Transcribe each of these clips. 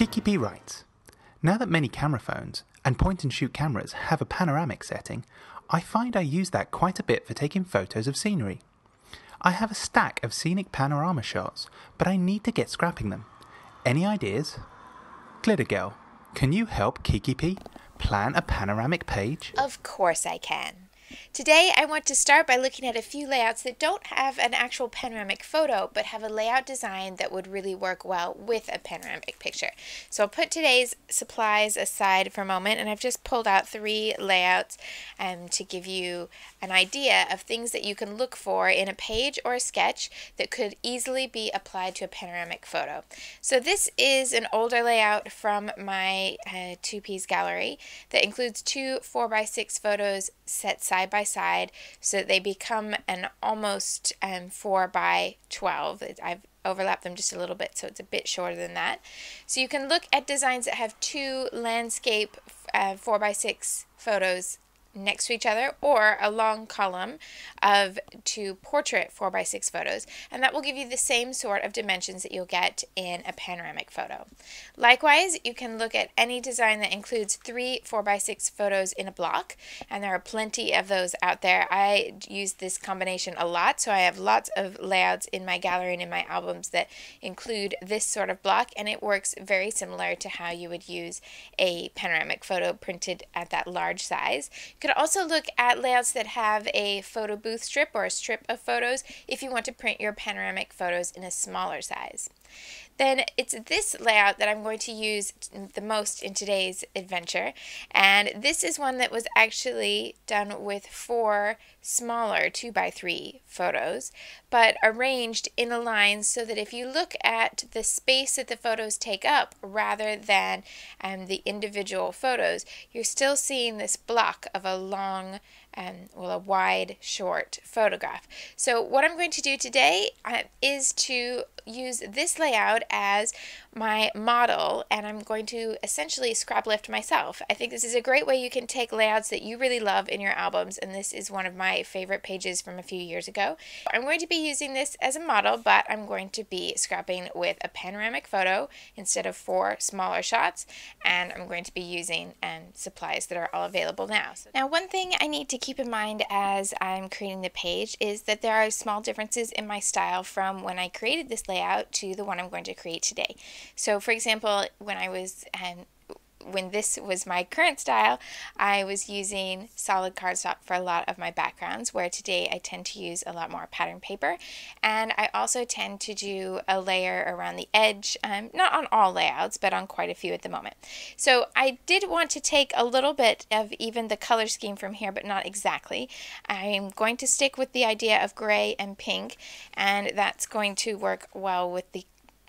Kiki P writes, now that many camera phones and point-and-shoot cameras have a panoramic setting, I find I use that quite a bit for taking photos of scenery. I have a stack of scenic panorama shots, but I need to get scrapping them. Any ideas? Glitter Girl, can you help Kiki P plan a panoramic page? Of course I can. Today I want to start by looking at a few layouts that don't have an actual panoramic photo but have a layout design that would really work well with a panoramic picture. So I'll put today's supplies aside for a moment, and I've just pulled out 3 layouts to give you an idea of things that you can look for in a page or a sketch that could easily be applied to a panoramic photo. So this is an older layout from my 2-piece gallery that includes 2 4x6 photos set side by side so that they become an almost 4x12. I've overlapped them just a little bit so it's a bit shorter than that. So you can look at designs that have 2 landscape 4x6 photos next to each other, or a long column of 2 portrait 4x6 photos, and that will give you the same sort of dimensions that you'll get in a panoramic photo. Likewise, you can look at any design that includes 3 4x6 photos in a block, and there are plenty of those out there. I use this combination a lot, so I have lots of layouts in my gallery and in my albums that include this sort of block, and it works very similar to how you would use a panoramic photo printed at that large size. You could also look at layouts that have a photo booth strip or a strip of photos if you want to print your panoramic photos in a smaller size. Then it's this layout that I'm going to use the most in today's adventure, and this is one that was actually done with 4 smaller 2x3 photos, but arranged in a line so that if you look at the space that the photos take up rather than the individual photos, you're still seeing this block of a long a wide short photograph. So what I'm going to do today is to use this layout as my model, and I'm going to essentially scrap lift myself. I think this is a great way you can take layouts that you really love in your albums, and this is one of my favorite pages from a few years ago. I'm going to be using this as a model, but I'm going to be scrapping with a panoramic photo instead of 4 smaller shots, and I'm going to be using supplies that are all available now. Now, one thing I need to keep in mind as I'm creating the page is that there are small differences in my style from when I created this layout to the one I'm going to create today. So for example, when this was my current style, I was using solid cardstock for a lot of my backgrounds, where today I tend to use a lot more pattern paper, and I also tend to do a layer around the edge, not on all layouts, but on quite a few at the moment. So I did want to take a little bit of even the color scheme from here, but not exactly. I'm going to stick with the idea of gray and pink, and that's going to work well with the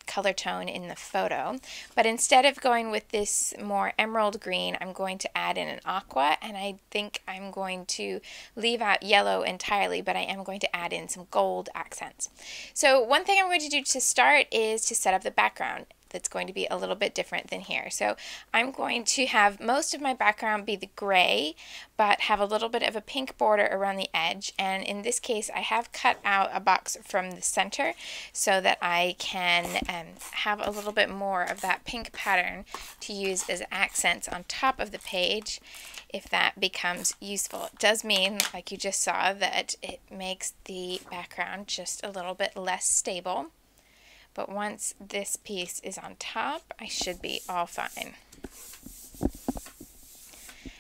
color tone in the photo, but instead of going with this more emerald green, I'm going to add in an aqua, and I think I'm going to leave out yellow entirely, but I am going to add in some gold accents. So one thing I'm going to do to start is to set up the background. That's going to be a little bit different than here. So I'm going to have most of my background be the gray, but have a little bit of a pink border around the edge, and in this case I have cut out a box from the center so that I can have a little bit more of that pink pattern to use as accents on top of the page if that becomes useful. It does mean, like you just saw, that it makes the background just a little bit less stable. But once this piece is on top, I should be all fine.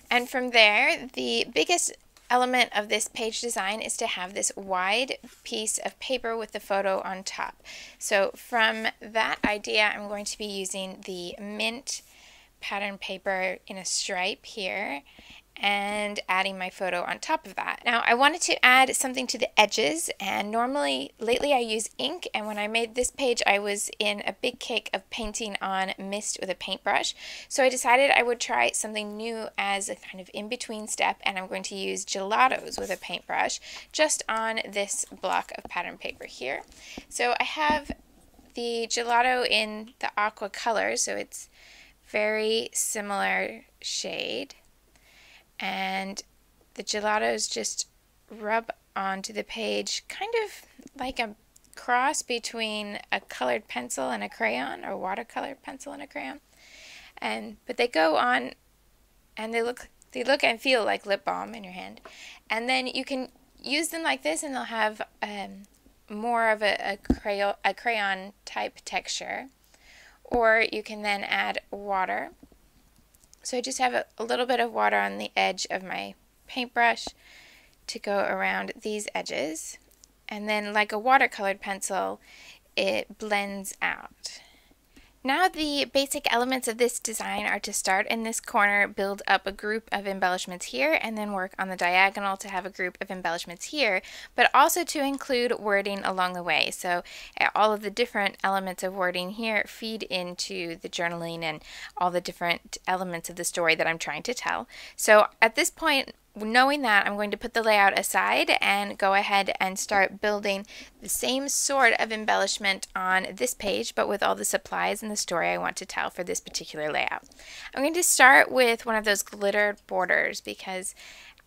And from there, the biggest element of this page design is to have this wide piece of paper with the photo on top. So from that idea, I'm going to be using the mint pattern paper in a stripe here, and adding my photo on top of that. Now I wanted to add something to the edges, and lately I use ink, and when I made this page I was in a big kick of painting on mist with a paintbrush, so I decided I would try something new as a kind of in-between step, and I'm going to use gelatos with a paintbrush just on this block of pattern paper here. So I have the gelato in the aqua color, so it's very similar shade, and the gelatos just rub onto the page kind of like a cross between a colored pencil and a crayon, or watercolor pencil and a crayon. But they go on, and they look and feel like lip balm in your hand. And then you can use them like this, and they'll have more of a crayon type texture. Or you can then add water. So I just have a little bit of water on the edge of my paintbrush to go around these edges. And then, like a watercolored pencil, it blends out. Now the basic elements of this design are to start in this corner, build up a group of embellishments here, and then work on the diagonal to have a group of embellishments here, but also to include wording along the way. So all of the different elements of wording here feed into the journaling and all the different elements of the story that I'm trying to tell. So at this point, knowing that, I'm going to put the layout aside and go ahead and start building the same sort of embellishment on this page, but with all the supplies and the story I want to tell for this particular layout. I'm going to start with one of those glittered borders because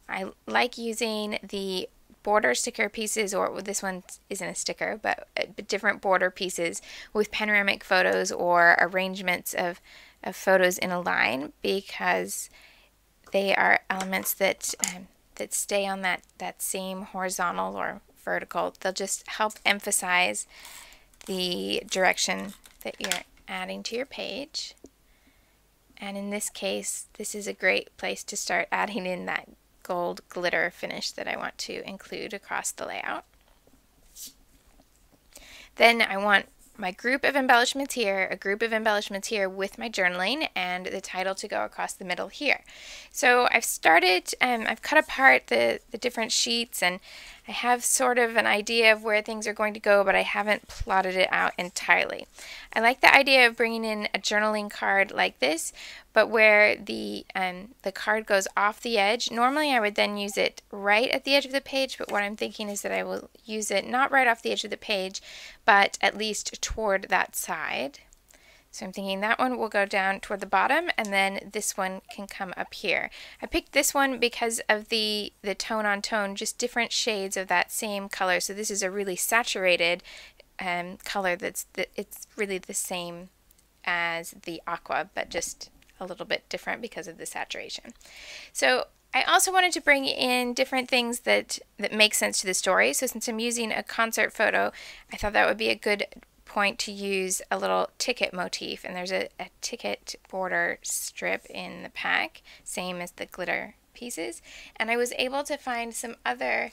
I like using the border sticker pieces, or this one isn't a sticker, but different border pieces with panoramic photos or arrangements of photos in a line, because they are elements that stay on that same horizontal or vertical. They'll just help emphasize the direction that you're adding to your page. And in this case, this is a great place to start adding in that gold glitter finish that I want to include across the layout. Then I want my group of embellishments here, a group of embellishments here with my journaling, and the title to go across the middle here. So I've started, I've cut apart the different sheets, and I have sort of an idea of where things are going to go, but I haven't plotted it out entirely. I like the idea of bringing in a journaling card like this, but where the card goes off the edge. Normally I would then use it right at the edge of the page, but what I'm thinking is that I will use it not right off the edge of the page, but at least toward that side. So I'm thinking that one will go down toward the bottom, and then this one can come up here. I picked this one because of the tone on tone, just different shades of that same color. So this is a really saturated color it's really the same as the aqua, but just a little bit different because of the saturation. So I also wanted to bring in different things that make sense to the story. So since I'm using a concert photo, I thought that would be a good point to use a little ticket motif, and there's a ticket border strip in the pack, same as the glitter pieces, and I was able to find some other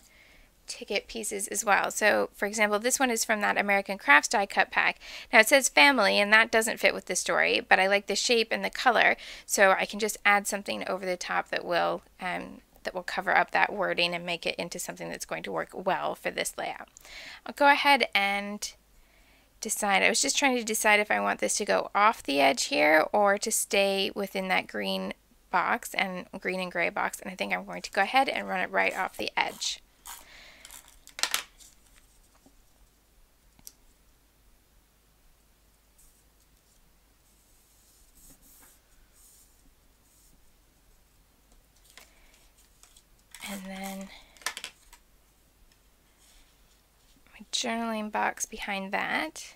ticket pieces as well. So for example, this one is from that American Crafts die cut pack. Now it says family, and that doesn't fit with the story, but I like the shape and the color, so I can just add something over the top that will cover up that wording and make it into something that's going to work well for this layout. I'll go ahead and decide. I was just trying to decide if I want this to go off the edge here or to stay within that green box and green and gray box, and I think I'm going to go ahead and run it right off the edge. And then my journaling box behind that.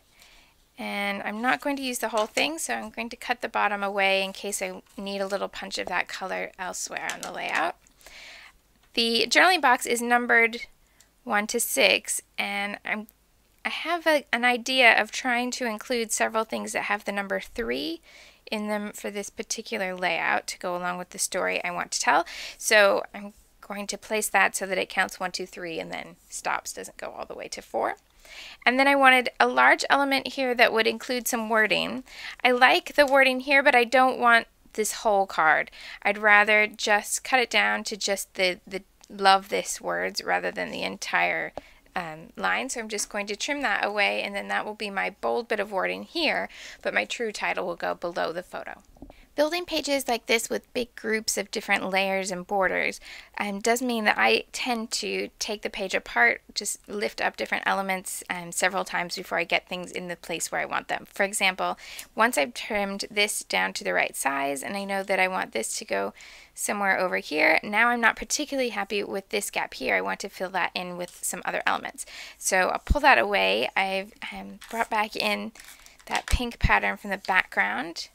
And I'm not going to use the whole thing, so I'm going to cut the bottom away in case I need a little punch of that color elsewhere on the layout. The journaling box is numbered 1 to 6, and I have an idea of trying to include several things that have the number 3 in them for this particular layout to go along with the story I want to tell. So I'm going to place that so that it counts 1, 2, 3 and then stops, doesn't go all the way to 4. And then I wanted a large element here that would include some wording. I like the wording here, but I don't want this whole card. I'd rather just cut it down to just the love this words rather than the entire line. So I'm just going to trim that away, and then that will be my bold bit of wording here, but my true title will go below the photo. Building pages like this with big groups of different layers and borders does mean that I tend to take the page apart, just lift up different elements several times before I get things in the place where I want them. For example, once I've trimmed this down to the right size and I know that I want this to go somewhere over here, now I'm not particularly happy with this gap here. I want to fill that in with some other elements. So I'll pull that away. I've brought back in that pink pattern from the background.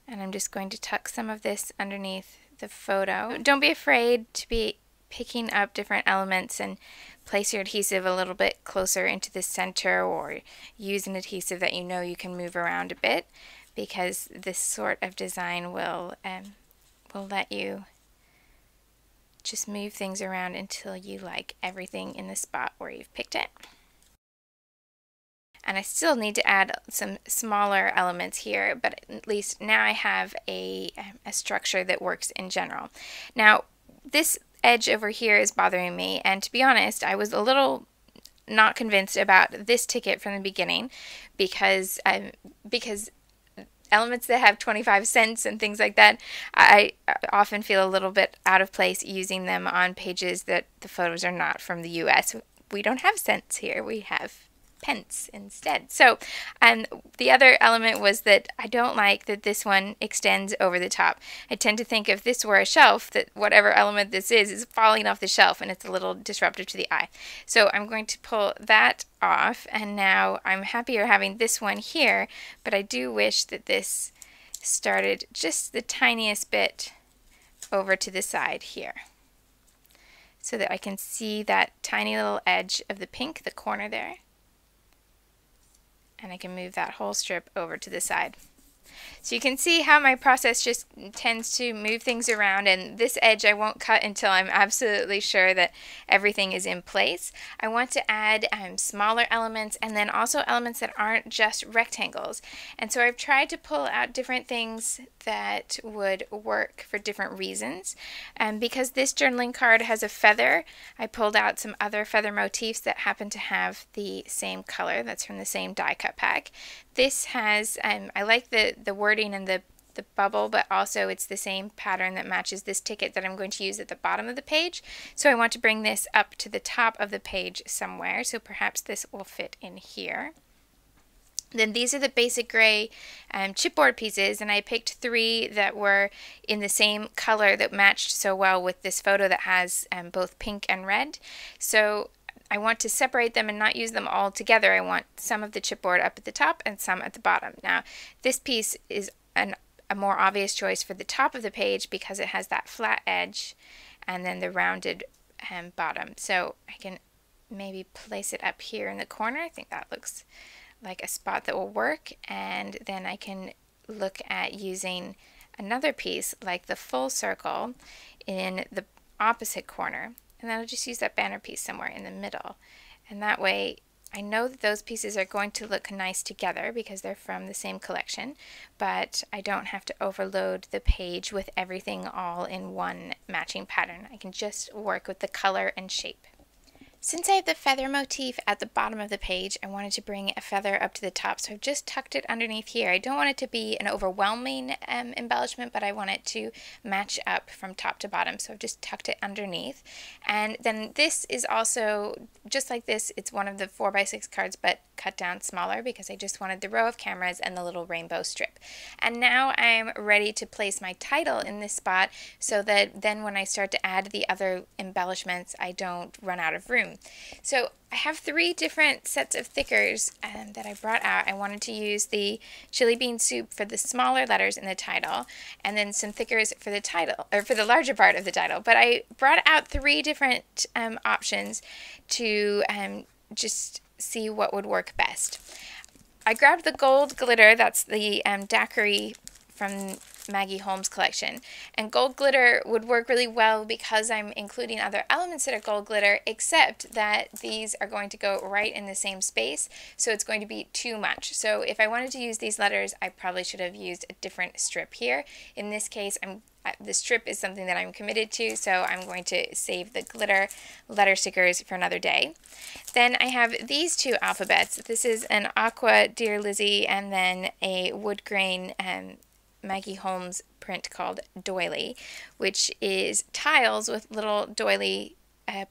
And I'm just going to tuck some of this underneath the photo. Don't be afraid to be picking up different elements and place your adhesive a little bit closer into the center, or use an adhesive that you know you can move around a bit, because this sort of design will let you just move things around until you like everything in the spot where you've picked it. And I still need to add some smaller elements here, but at least now I have a structure that works in general. Now, this edge over here is bothering me, and to be honest, I was a little not convinced about this ticket from the beginning, because elements that have 25 cents and things like that, I often feel a little bit out of place using them on pages that the photos are not from the US. We don't have cents here, we have pence instead. So, and the other element was that I don't like that this one extends over the top. I tend to think if this were a shelf, that whatever element this is falling off the shelf, and it's a little disruptive to the eye. So I'm going to pull that off, and now I'm happier having this one here, but I do wish that this started just the tiniest bit over to the side here, so that I can see that tiny little edge of the pink, the corner there. And I can move that whole strip over to the side. So you can see how my process just tends to move things around, and this edge I won't cut until I'm absolutely sure that everything is in place. I want to add smaller elements, and then also elements that aren't just rectangles. And so I've tried to pull out different things that would work for different reasons. Because this journaling card has a feather, I pulled out some other feather motifs that happen to have the same color. That's from the same die cut pack. This has, I like the wording and the bubble, but also it's the same pattern that matches this ticket that I'm going to use at the bottom of the page. So I want to bring this up to the top of the page somewhere, so perhaps this will fit in here. Then these are the basic gray chipboard pieces, and I picked 3 that were in the same color that matched so well with this photo that has both pink and red. So I want to separate them and not use them all together. I want some of the chipboard up at the top and some at the bottom. Now, this piece is a more obvious choice for the top of the page because it has that flat edge and then the rounded bottom. So I can maybe place it up here in the corner. I think that looks like a spot that will work. And then I can look at using another piece like the full circle in the opposite corner. And then I'll just use that banner piece somewhere in the middle. And that way I know that those pieces are going to look nice together because they're from the same collection, but I don't have to overload the page with everything all in one matching pattern. I can just work with the color and shape. Since I have the feather motif at the bottom of the page, I wanted to bring a feather up to the top, so I've just tucked it underneath here. I don't want it to be an overwhelming embellishment, but I want it to match up from top to bottom, so I've just tucked it underneath. And then this is also, just like this, it's one of the 4x6 cards, but cut down smaller because I just wanted the row of cameras and the little rainbow strip. And now I'm ready to place my title in this spot so that then when I start to add the other embellishments, I don't run out of room. So I have 3 different sets of thickers that I brought out. I wanted to use the chili bean soup for the smaller letters in the title, and then some thickers for the title, or for the larger part of the title. But I brought out 3 different options to just see what would work best. I grabbed the gold glitter, that's the daiquiri from Maggie Holmes collection, and gold glitter would work really well because I'm including other elements that are gold glitter, except that these are going to go right in the same space, so it's going to be too much. So if I wanted to use these letters, I probably should have used a different strip here. In this case, the strip is something that I'm committed to, so I'm going to save the glitter letter stickers for another day. Then I have these 2 alphabets. This is an aqua Dear Lizzie and then a wood grain Maggie Holmes print called Doily, which is tiles with little doily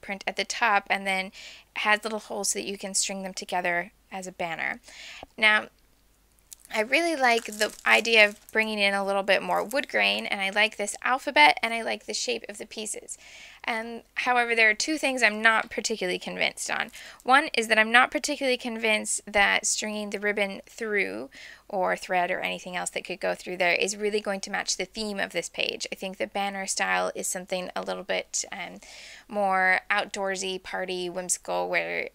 print at the top, and then has little holes so that you can string them together as a banner. Now, I really like the idea of bringing in a little bit more wood grain, and I like this alphabet, and I like the shape of the pieces. However, there are two things I'm not particularly convinced on. One is that I'm not particularly convinced that stringing the ribbon through, or thread or anything else that could go through there, is really going to match the theme of this page. I think the banner style is something a little bit more outdoorsy, party, whimsical, where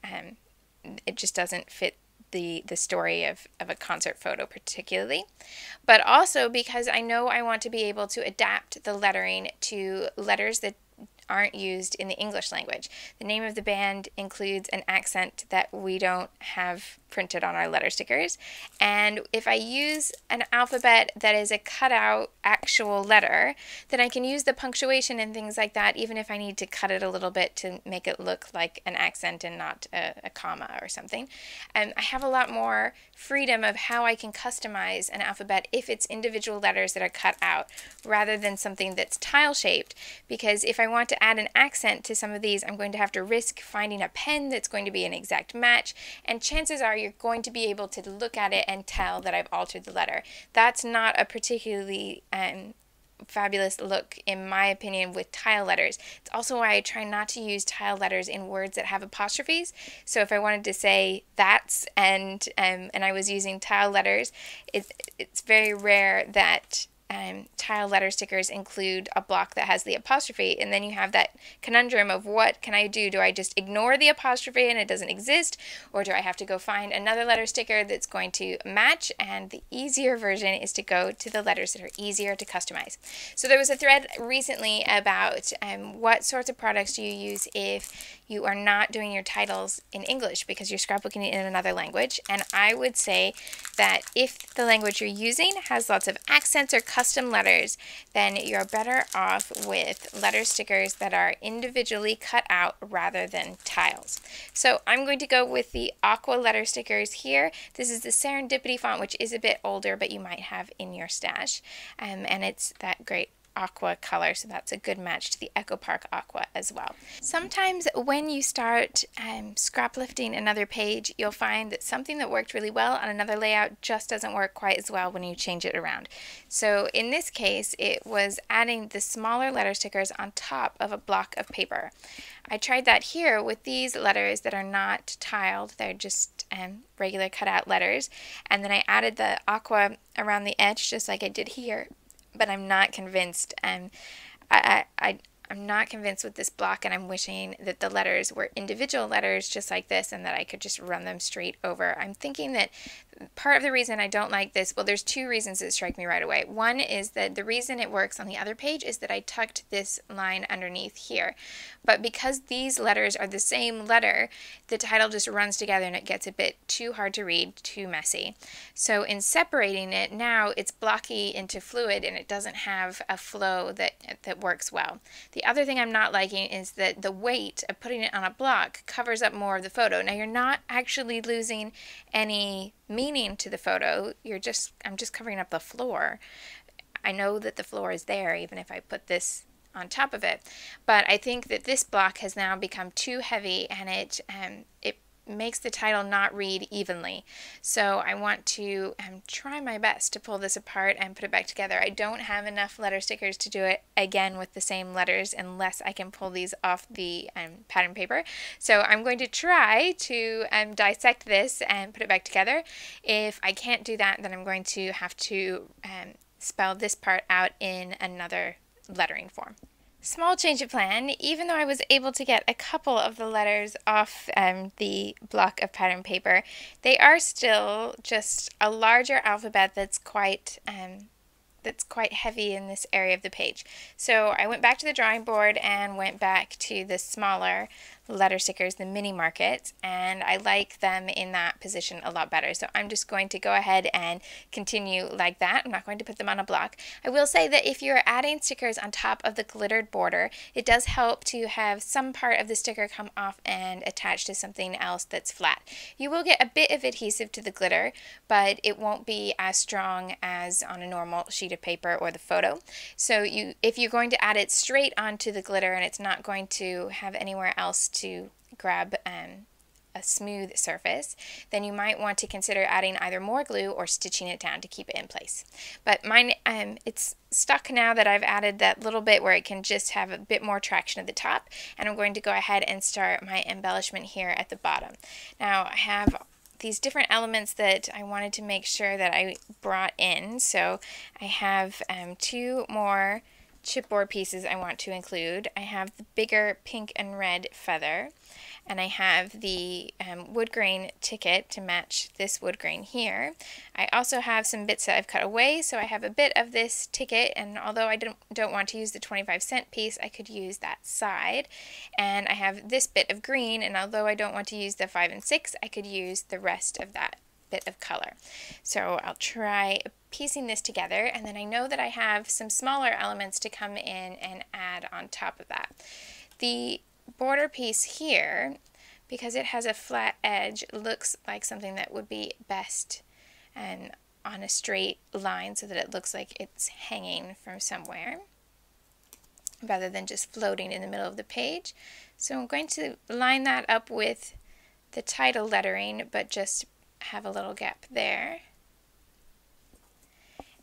it just doesn't fit the story of a concert photo particularly, but also because I know I want to be able to adapt the lettering to letters that aren't used in the English language. The name of the band includes an accent that we don't have printed on our letter stickers, and if I use an alphabet that is a cutout actual letter, then I can use the punctuation and things like that, even if I need to cut it a little bit to make it look like an accent and not a comma or something. And I have a lot more freedom of how I can customize an alphabet if it's individual letters that are cut out rather than something that's tile shaped, because if I want to add an accent to some of these, I'm going to have to risk finding a pen that's going to be an exact match, and chances are you're going to be able to look at it and tell that I've altered the letter. That's not a particularly fabulous look, in my opinion, with tile letters. It's also why I try not to use tile letters in words that have apostrophes. So if I wanted to say that's and I was using tile letters, it's very rare that tile letter stickers include a block that has the apostrophe, and then you have that conundrum of what can I do? Do I just ignore the apostrophe and it doesn't exist, or do I have to go find another letter sticker that's going to match? And the easier version is to go to the letters that are easier to customize. So there was a thread recently about what sorts of products do you use if you are not doing your titles in English because you're scrapbooking in another language, and I would say that if the language you're using has lots of accents or custom letters, then you're better off with letter stickers that are individually cut out rather than tiles. So I'm going to go with the Aqua letter stickers here. This is the Serendipity font, which is a bit older, but you might have in your stash, and it's that great aqua color, so that's a good match to the Echo Park Aqua as well. Sometimes when you start scrap lifting another page, you'll find that something that worked really well on another layout just doesn't work quite as well when you change it around. So in this case, it was adding the smaller letter stickers on top of a block of paper. I tried that here with these letters that are not tiled, they're just regular cutout letters, and then I added the aqua around the edge just like I did here. But I'm not convinced. I'm not convinced with this block, and I'm wishing that the letters were individual letters just like this and that I could just run them straight over. I'm thinking that part of the reason I don't like this, well, there's two reasons that strike me right away. One is that the reason it works on the other page is that I tucked this line underneath here. But because these letters are the same letter, the title just runs together and it gets a bit too hard to read, too messy. So in separating it, now it's blocky into fluid and it doesn't have a flow that works well. The other thing I'm not liking is that the weight of putting it on a block covers up more of the photo. Now you're not actually losing any meaning to the photo, I'm just covering up the floor. I know that the floor is there even if I put this on top of it, but I think that this block has now become too heavy and it makes the title not read evenly. So I want to try my best to pull this apart and put it back together. I don't have enough letter stickers to do it again with the same letters unless I can pull these off the pattern paper. So I'm going to try to dissect this and put it back together. If I can't do that, then I'm going to have to spell this part out in another lettering form. Small change of plan. Even though I was able to get a couple of the letters off the block of pattern paper, they are still just a larger alphabet that's quite heavy in this area of the page. So I went back to the drawing board and went back to the smaller letter stickers, the mini markets, and I like them in that position a lot better. So I'm just going to go ahead and continue like that. I'm not going to put them on a block. I will say that if you're adding stickers on top of the glittered border, it does help to have some part of the sticker come off and attach to something else that's flat. You will get a bit of adhesive to the glitter, but it won't be as strong as on a normal sheet of paper or the photo. So if you're going to add it straight onto the glitter and it's not going to have anywhere else to grab a smooth surface, then you might want to consider adding either more glue or stitching it down to keep it in place. But mine, it's stuck now that I've added that little bit where it can just have a bit more traction at the top, and I'm going to go ahead and start my embellishment here at the bottom. Now I have these different elements that I wanted to make sure that I brought in. So I have 2 more chipboard pieces I want to include. I have the bigger pink and red feather, and I have the wood grain ticket to match this wood grain here. I also have some bits that I've cut away, so I have a bit of this ticket, and although I don't want to use the 25-cent piece, I could use that side. And I have this bit of green, and although I don't want to use the 5 and 6, I could use the rest of that bit of color. So I'll try piecing this together, and then I know that I have some smaller elements to come in and add on top of that. The border piece here, because it has a flat edge, looks like something that would be best and on a straight line so that it looks like it's hanging from somewhere rather than just floating in the middle of the page. So I'm going to line that up with the title lettering, but just have a little gap there.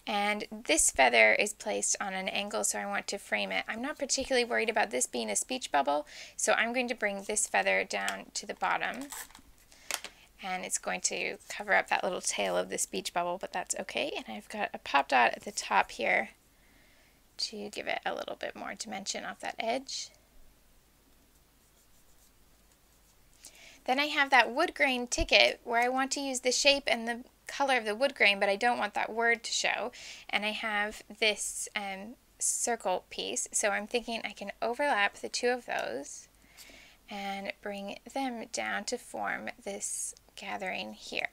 And this feather is placed on an angle, so I want to frame it. I'm not particularly worried about this being a speech bubble, so I'm going to bring this feather down to the bottom, and it's going to cover up that little tail of the speech bubble, but that's okay. And I've got a pop dot at the top here to give it a little bit more dimension off that edge. Then I have that wood grain ticket where I want to use the shape and the color of the wood grain, but I don't want that word to show. And I have this circle piece, so I'm thinking I can overlap the 2 of those and bring them down to form this gathering here.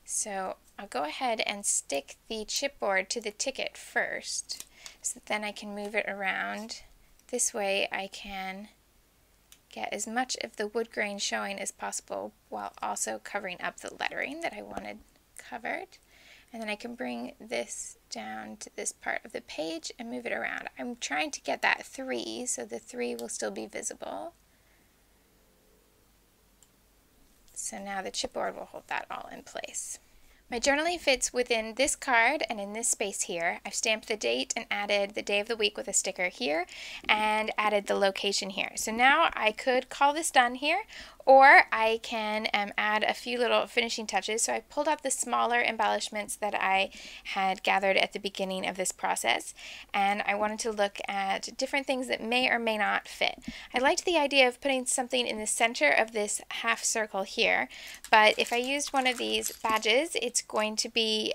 So I'll go ahead and stick the chipboard to the ticket first, so that then I can move it around. This way I can get as much of the wood grain showing as possible while also covering up the lettering that I wanted covered. And then I can bring this down to this part of the page and move it around. I'm trying to get that 3 so the 3 will still be visible. So now the chipboard will hold that all in place. My journaling fits within this card and in this space here. I've stamped the date and added the day of the week with a sticker here and added the location here. So now I could call this done here, or I can add a few little finishing touches. So I pulled up the smaller embellishments that I had gathered at the beginning of this process, and I wanted to look at different things that may or may not fit. I liked the idea of putting something in the center of this half circle here, but if I used one of these badges, it's going to be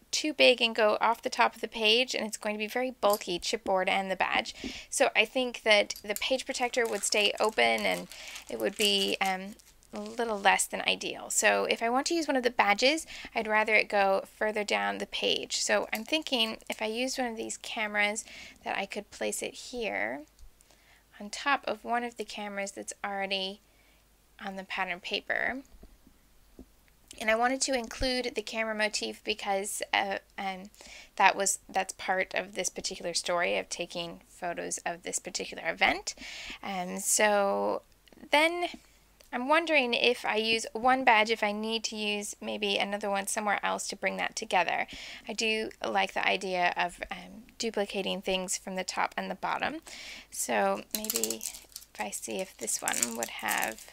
too big and go off the top of the page, and it's going to be very bulky, chipboard and the badge. So I think that the page protector would stay open and it would be a little less than ideal. So if I want to use one of the badges, I'd rather it go further down the page. So I'm thinking if I used one of these cameras that I could place it here on top of one of the cameras that's already on the pattern paper. And I wanted to include the camera motif because that's part of this particular story of taking photos of this particular event. So then I'm wondering if I use one badge, if I need to use maybe another one somewhere else to bring that together. I do like the idea of duplicating things from the top and the bottom. So maybe if I see if this one would have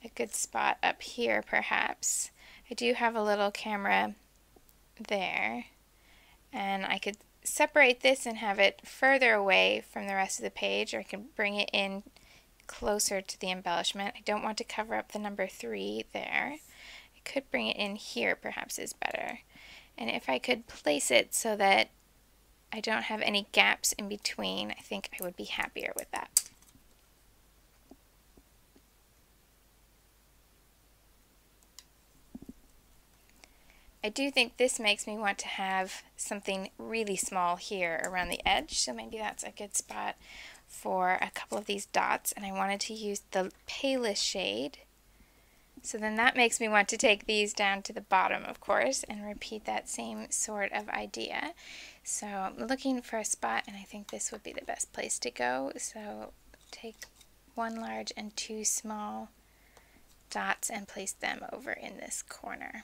a good spot up here, perhaps. I do have a little camera there, and I could separate this and have it further away from the rest of the page, or I can bring it in closer to the embellishment. I don't want to cover up the number 3 there. I could bring it in here, perhaps is better. And if I could place it so that I don't have any gaps in between, I think I would be happier with that. I do think this makes me want to have something really small here around the edge, so maybe that's a good spot for a couple of these dots, and I wanted to use the palest shade. So then that makes me want to take these down to the bottom, of course, and repeat that same sort of idea. So I'm looking for a spot, and I think this would be the best place to go. So take 1 large and 2 small dots and place them over in this corner.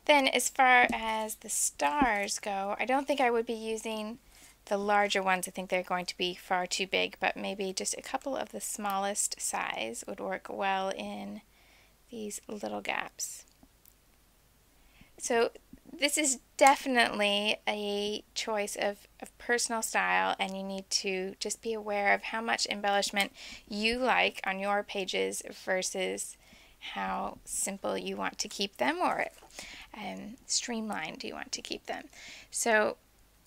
Then as far as the stars go, I don't think I would be using the larger ones. I think they're going to be far too big, but maybe just a couple of the smallest size would work well in these little gaps. So this is definitely a choice of personal style, and you need to just be aware of how much embellishment you like on your pages versus how simple you want to keep them, or streamlined you want to keep them. So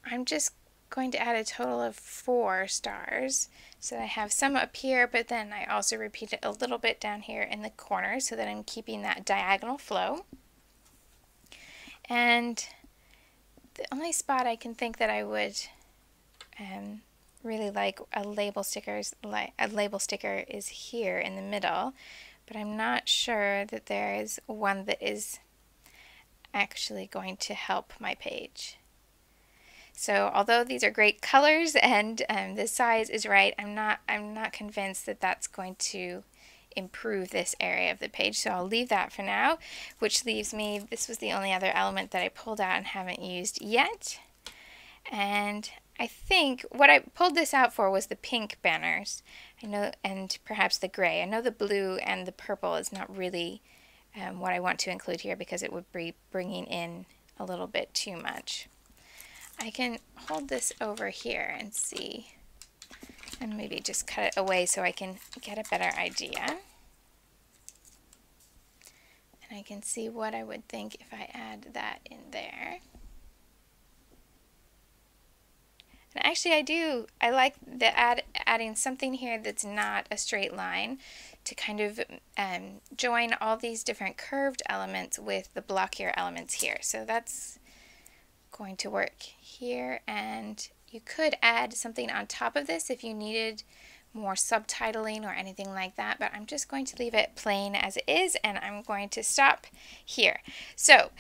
I'm just going to add a total of 4 stars. So I have some up here, but then I also repeat it a little bit down here in the corner so that I'm keeping that diagonal flow. And the only spot I can think that I would really like a label sticker is here in the middle, but I'm not sure that there is one that is actually going to help my page. So although these are great colors and the size is right, I'm not convinced that that's going to improve this area of the page. So I'll leave that for now, which leaves me, this was the only other element that I pulled out and haven't used yet. And I think what I pulled this out for was the pink banners. I know, and perhaps the gray. I know the blue and the purple is not really what I want to include here because it would be bringing in a little bit too much. I can hold this over here and see, and maybe just cut it away so I can get a better idea. And I can see what I would think if I add that in there. And actually I like adding something here that's not a straight line to kind of join all these different curved elements with the blockier elements here. So that's going to work here, and you could add something on top of this if you needed more subtitling or anything like that, but I'm just going to leave it plain as it is, and I'm going to stop here. So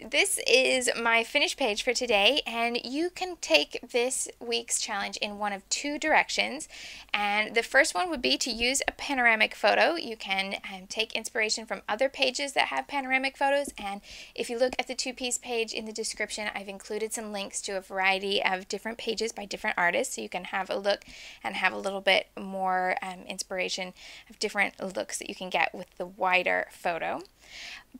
this is my finished page for today, and you can take this week's challenge in one of 2 directions. And the first one would be to use a panoramic photo. You can take inspiration from other pages that have panoramic photos, and if you look at the 2-piece page in the description, I've included some links to a variety of different pages by different artists, so you can have a look and have a little bit more inspiration of different looks that you can get with the wider photo.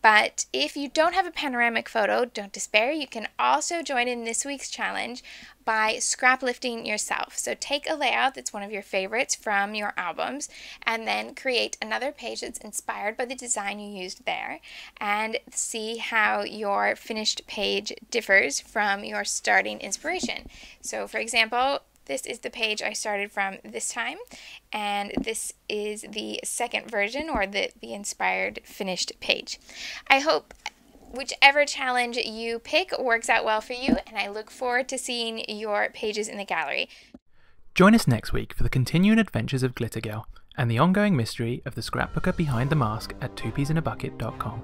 But if you don't have a panoramic photo, don't despair. You can also join in this week's challenge by scrap lifting yourself. So take a layout that's one of your favorites from your albums and then create another page that's inspired by the design you used there, and see how your finished page differs from your starting inspiration. So for example, this is the page I started from this time, and this is the second version, or the inspired finished page. I hope whichever challenge you pick works out well for you, and I look forward to seeing your pages in the gallery. Join us next week for the continuing adventures of Glitter Girl and the ongoing mystery of the scrapbooker behind the mask at 2psinAbucket.com.